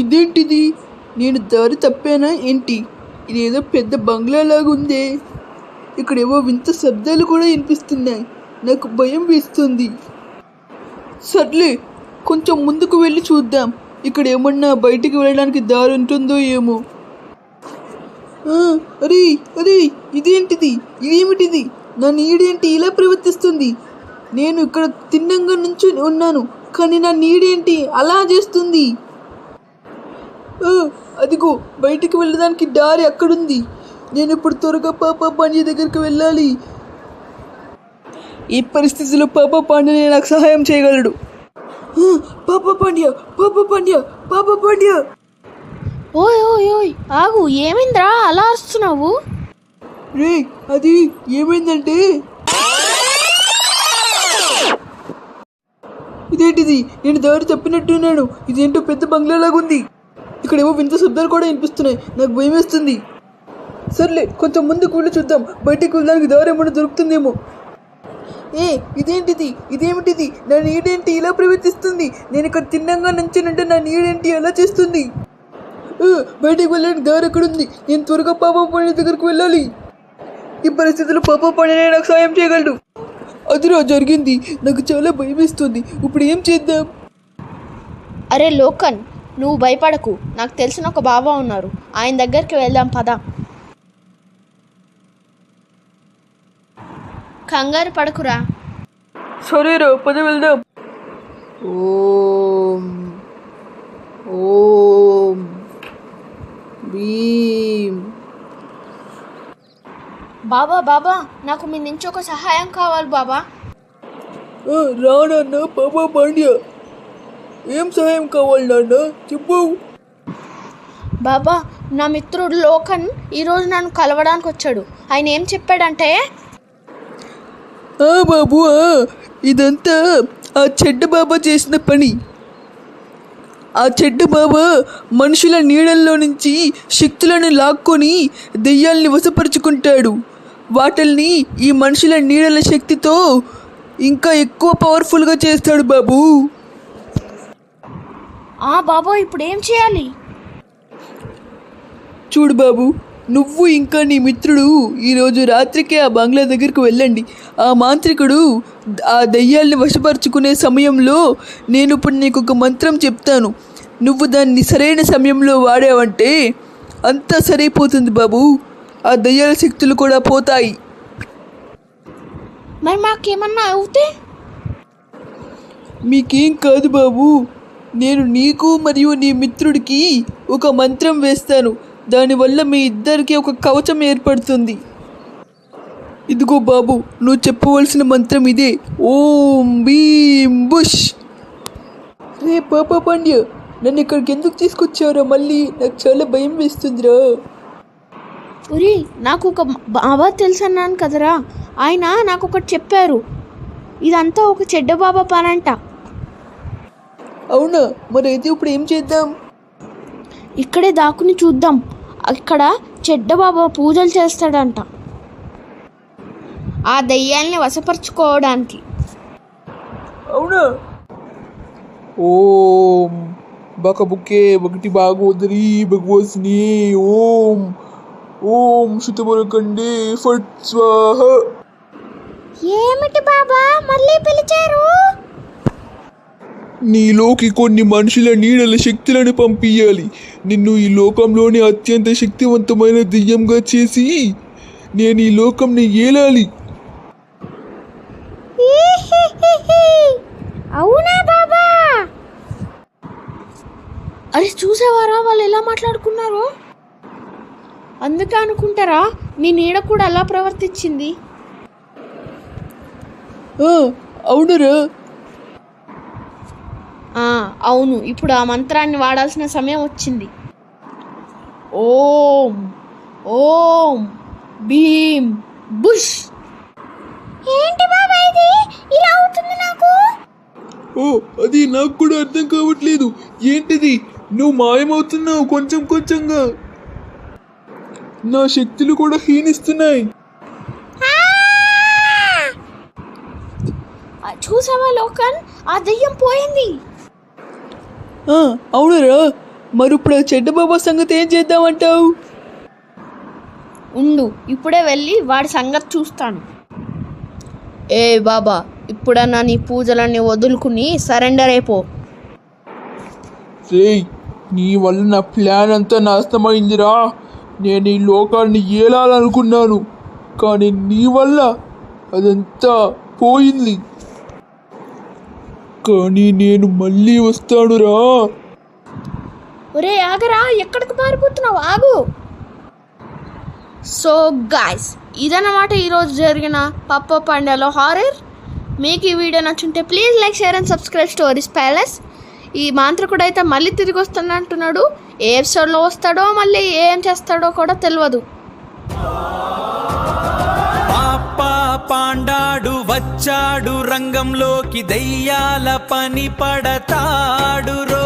ఇదేంటిది? నేను దారి తప్పానా ఏంటి? ఇదేదో పెద్ద బంగ్లాలాగా ఉందే. ఇక్కడేవో వింత శబ్దాలు కూడా వినిపిస్తున్నాయి. నాకు భయం వేస్తుంది. సర్లే, కొంచెం ముందుకు వెళ్ళి చూద్దాం. ఇక్కడ ఏమన్నా బయటికి వెళ్ళడానికి దారి ఉంటుందో ఏమో. అరే అరే, ఇదేంటిది? ఇదేమిటిది? నా నీడేంటి ఇలా ప్రవర్తిస్తుంది? నేను ఇక్కడ తిన్నంగా నుంచి ఉన్నాను, కానీ నా నీడేంటి అలా చేస్తుంది? అదిగో బయటికి వెళ్ళడానికి దారి అక్కడుంది. నేను ఇప్పుడు త్వరగా పాపా పాండ్య దగ్గరికి వెళ్ళాలి. ఈ పరిస్థితిలో పాపా పాండ్య నాకు సహాయం చేయగలడు. పాపా పాండ్య, పాపా పాండ్య, పాపా పాండ్య. ఓయ్ ఓయ్ ఓయ్, ఆగు, ఏమైందిరా అలా అరుస్తున్నావు? రే, అది ఏమైందంటే, ఇదేంటిది? నేను దారి తప్పినట్టున్నాను. ఇదేంటో పెద్ద బంగ్లాలాగుంది. ఇక్కడేమో వింత శబ్దాలు కూడా వినిపిస్తున్నాయి. నాకు భయం వేస్తుంది. సర్లే, కొంచెం ముందుకు వెళ్ళి చూద్దాం. బయటికి వెళ్ళడానికి దారి ఏమైనా దొరుకుతుందేమో. ఇదేంటిది? ఇదేమిటిది? నా నీడేంటి ఇలా ప్రవర్తిస్తుంది? నేను ఇక్కడ తిన్నంగా నుంచానంటే నా నీడేంటి అలా చేస్తుంది? బయటికి వెళ్ళడానికి దారి ఎక్కడుంది? నేను త్వరగా పాపా పాండ్య దగ్గరికి వెళ్ళాలి. ఈ పరిస్థితుల్లో పాపా పాండ్య నాకు సాయం చేయగలడు. అదిరా జరిగింది. నాకు చాలా భయం వేస్తుంది. ఇప్పుడు ఏం చేద్దాం? అరే లోకన్, నువ్వు భయపడకు. నాకు తెలిసిన ఒక బాబా ఉన్నారు, ఆయన దగ్గరికి వెళ్దాం పద. కంగారు పడకురా. సరేరా, పద వెళ్దాం. ఓం ఓం భీం. బాబా బాబా, నాకు మీ నుంచి ఒక సహాయం కావాలి బాబా. రా నాన్న పాపా పాండ్య. ఏం సహాయం కావాలి నాన్న, చెప్పు. బాబా, నా మిత్రుడు లోకన్ ఈరోజు నన్ను కలవడానికి వచ్చాడు. ఆయన ఏం చెప్పాడంటే, బాబు, ఇదంతా ఆ చెడ్డ బాబా చేసిన పని. ఆ చెడ్డ బాబా మనుషుల నీడల్లో నుంచి శక్తులను లాక్కొని దెయ్యాల్ని వశపరుచుకుంటాడు. వాటిల్ని ఈ మనుషుల నీడల శక్తితో ఇంకా ఎక్కువ పవర్ఫుల్గా చేస్తాడు బాబు. బాబా ఇప్పుడు ఏం చేయాలి? చూడు బాబు, నువ్వు ఇంకా నీ మిత్రుడు ఈరోజు రాత్రికే ఆ బంగ్లా దగ్గరికి వెళ్ళండి. ఆ మాంత్రికుడు ఆ దయ్యాల్ని వశపరుచుకునే సమయంలో నేను ఇప్పుడు నీకు ఒక మంత్రం చెప్తాను. నువ్వు దాన్ని సరైన సమయంలో వాడావంటే అంతా సరైపోతుంది బాబు. ఆ దయ్యాల శక్తులు కూడా పోతాయి. మరి మాకేమన్నా అవుతే? మీకేం కాదు బాబు. నేను నీకు మరియు నీ మిత్రుడికి ఒక మంత్రం వేస్తాను. దానివల్ల మీ ఇద్దరికి ఒక కవచం ఏర్పడుతుంది. ఇదిగో బాబు, నువ్వు చెప్పవలసిన మంత్రం ఇదే. ఓం భీం బుష్. రే పాపా పాండ్య, నన్ను ఇక్కడికి ఎందుకు తీసుకొచ్చావురా? మళ్ళీ నాకు చాలా భయం వేస్తుందిరా. ఉరి, నాకు ఒక బాబా తెలుసు అన్నాను కదరా, ఆయన నాకు ఒకటి చెప్పారు. ఇదంతా ఒక చెడ్డ బాబా పనంట. అవునా? మరి అయితే ఇప్పుడు ఏం చేద్దాం? ఇక్కడే దాక్కుని చూద్దాం. ఇక్కడ చెడ్డ బాబా పూజలు చేస్తాడంట ఆ దయ్యాల్ని వశపరుచుకోవడానికి. అవునా? ఓం బకబుకే ఒకటి బాగోదరి భగవస్ని. ఓం ఓం శుతమరకండే ఫట్ స్వాహ. ఏమిటి బాబా మళ్ళీ పిలిచారు? నీలోకి కొన్ని మనుషుల నీడల శక్తులను పంపించాలి. నిన్ను ఈ లోకంలోని అత్యంత శక్తివంతమైన దెయ్యంగా చేసి నేను ఈ లోకంని ఏలాలి. అవునా బాబా? అరే చూసేవారా వాళ్ళు ఎలా మాట్లాడుకున్నారో? అందుకే అనుకుంటారా నీ నీడ కూడా అలా ప్రవర్తించింది. అవునరా? అవును, ఇప్పుడు ఆ మంత్రాన్ని వాడాల్సిన సమయం వచ్చింది. ఓం ఓం భీం బుష్. ఏంటి బాబా ఇది ఇలా అవుతుంది నాకు? అది నాకు కూడా అర్థం కావట్లేదు. ఏంటిది? నువ్వు మాయమవుతున్నావు కొంచెం కొంచెంగా. నా శక్తులు కూడా క్షీణిస్తున్నాయి. చూసావా లోకన్, ఆ దెయ్యం పోయింది. అవునరా? మరి ఇప్పుడు ఆ చెడ్డ బాబా సంగతి ఏం చేద్దామంటావు? ఉండు, ఇప్పుడే వెళ్ళి వాడి సంగతి చూస్తాను. ఏ బాబా, ఇప్పుడన్నా నీ పూజలన్నీ వదులుకుని సరెండర్ అయిపో. రేయ్, నీ వల్ల నా ప్లాన్ అంతా నాశనమైందిరా. నేను ఈ లోకాన్ని ఏలాలనుకున్నాను, కానీ నీ వల్ల అదంతా పోయింది. కానీ నేను మళ్ళీ వస్తానురా. ఒరే ఆగరా, ఎక్కడికి పారిపోతున్నావు? ఆగు. సో గాయ్స్, ఇదన్నమాట ఈరోజు జరిగిన పప్ప పండాలో హారర్. మీకు ఈ వీడియో నచ్చుంటే please like, share and subscribe Stories Palace. ఈ మాంత్రికుడు అయితే మళ్ళీ తిరిగి వస్తానంటున్నాడు. ఏ ఎపిసోడ్లో వస్తాడో, మళ్ళీ ఏం చేస్తాడో కూడా తెలియదు. పాప పాండాడు వచ్చాడు రంగంలోకి, దెయ్యాల పని పడతాడు రో.